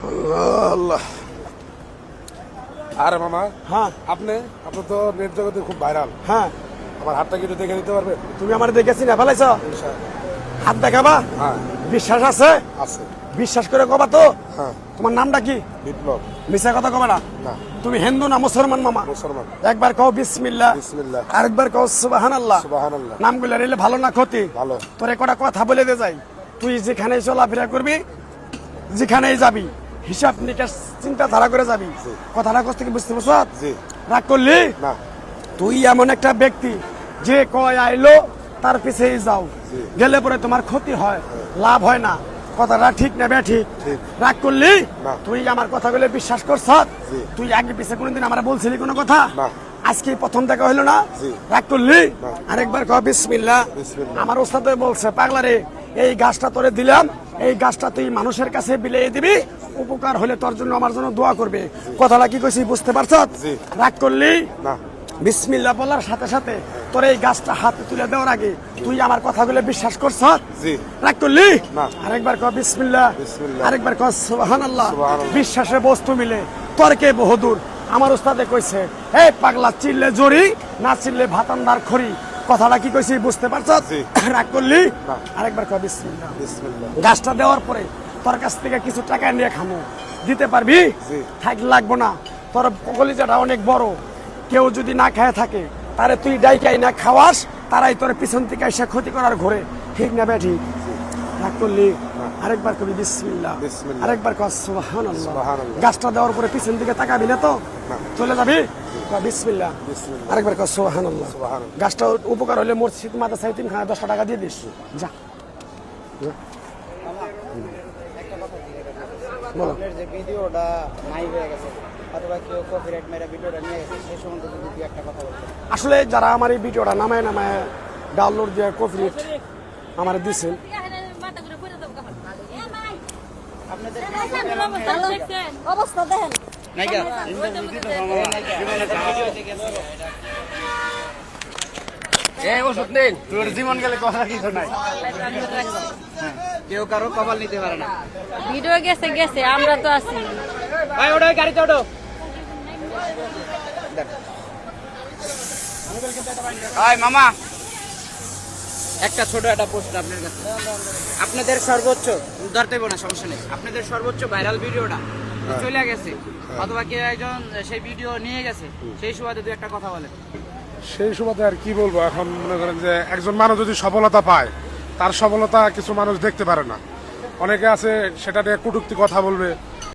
আল্লাহ। আরে মামা, হ্যাঁ আপনি তো নেট জগতে খুব ভাইরাল। হ্যাঁ, আমার হাতটা কি একটু দেখে দিতে পারবেন? তুমি আমার দেখেছি না ফেলাইছ, হাত দেখাবা? হ্যাঁ বিশ্বাস আছে? আছে। বিশ্বাস করে কবা তো। হ্যাঁ। তোমার নামটা কি? বিপ্লব। মিশা কথা কবা না। না, তুমি হিন্দু না মুসলমান মামা? মুসলমান। একবার কও বিসমিল্লাহ, বিসমিল্লাহ। আরেকবার কও সুবহানাল্লাহ। সুবহানাল্লাহ। নামগুলো রেলে ভালো না ক্ষতি? ভালো। তোরে কটা কথা বলে দে যাই, তুই যেখানেই চলাফেরা করবি, যেখানেই যাবি, হিসাব নিকাশ চিন্তাধারা করে যাবি। জি। কথাটা কষ্ট কি বুঝতে পারছ? জি। রাগ করলি? না। তুই এমন একটা ব্যক্তি যে কয় আইলো তার পিছেই যাও, জি। গেলে পরে তোমার ক্ষতি হয়, লাভ হয় না। কথাটা ঠিক না বে? ঠিক। ঠিক। রাগ করলি? না। তুই আমার কথাগুলো বিশ্বাস করছ? জি। তুই আগে পিছে কোনোদিন আমার বলছিলি কোনো কথা? না। আজকে প্রথম দেখা হইলো না? জি। রাগ করলি? না। আরেকবার কহ বিসমিল্লাহ। বিসমিল্লাহ। আমার ওস্তাদ বলছে, পাগলারে এই গাছটা তোরে দিলাম, এই গাছটা তুই মানুষের কাছে বিলিয়ে দিবি, উপকার হলে তোর জন্য আমার জন্য দোয়া করবে। কথাটা কি কইছি বুঝতে পারছ? জি। রাগ করলি? না। বিসমিল্লাহ বলার সাথে সাথে তোর এই গাছটা হাতে তুলে দেওয়ার আগে তুই আমার কথাগুলো বিশ্বাস করছ? জি। রাগ করলি? না। আরেকবার কহ বিসমিল্লাহ। বিসমিল্লাহ। আরেকবার কহ সুবহানাল্লাহ। সুবহানাল্লাহ। বিশ্বাসে বস্তু মিলে তর্কে বহুদূর। আমার ওস্তাদে কইছে, এই পাগলা চিল্লে জড়ি, না চিল্লে ভাতান্দার খড়ি। কথাটা কি কইছি বুঝতে পারছ? জি। রাগ করলি? না। আরেকবার কহ বিসমিল্লাহ। বিসমিল্লাহ। গাছটা দেওয়ার পরে তোর কাছ থেকে কিছু টাকা নিয়ে খামো, দিতে পারবি? জি। থাক লাগবো না, তোর কলিজাটা অনেক বড়। কেউ যদি না খায় থাকে, তারে তুই ডাইকাই না খাওয়াস, তারাই তোর পিছন থেকে এসে ক্ষতি করার ঘরে। ঠিক না বে? ঠিক। রাগ করলি? আরেকবার কবি বিসমিল্লাহ। বিসমিল্লাহ। আরেকবার কহ সুবহানাল্লাহ। সুবহানাল্লাহ। গাছটা দেওয়ার পরে পিছন দিকে তাকাবি না তো? না। চলে যাবি? কহ বিসমিল্লাহ। বিসমিল্লাহ। আরেকবার কহ সুবহানাল্লাহ। সুবহানাল্লাহ। গাছটা উপকার হলে মসজিদ মাদ্রাসায় তিনখানা 10 টাকা দিয়ে দিস। যা বলো। আপনার যে ভিডিওটা নাই হয়ে গেছে অথবা কেউ কপিরাইট মেরে ভিডিওটা নিয়ে গেছে সেই সম্বন্ধে যদি দুই একটা কথা বলতেন। আসলে যারা আমার এই ভিডিওটা নামায় ডাউনলোড দিয়ে কপিরাইট আমার দিছেন, অবস্থা দেখেন। নাইকা এই ওষুধ নেন, তোর জীবন গেলে কথা কিছু নাই। কেউ কারো কপাল নিতে পারে না। ভিডিও গেছে গেছে, আমরা তো আছি। ভাই ওটা গাড়িতে ওঠো। হাই মামা, একটা ছোট একটা প্রশ্ন আপনার কাছে। আপনাদের সর্বোচ্চ ধরতে না, সমস্যা নেই, আপনাদের সর্বোচ্চ ভাইরাল ভিডিওটা চলে গেছে অথবা কেউ একজন সেই ভিডিও নিয়ে গেছে, সেই সুবাদে দু একটা কথা বলেন। সেই সুবাদে আর কি বলবো, এখন মনে করেন যে একজন মানুষ যদি সফলতা পায়, তার সফলতা কিছু মানুষ দেখতে পারে না। অনেকে আছে সেটা নিয়ে কটূক্তি কথা বলবে,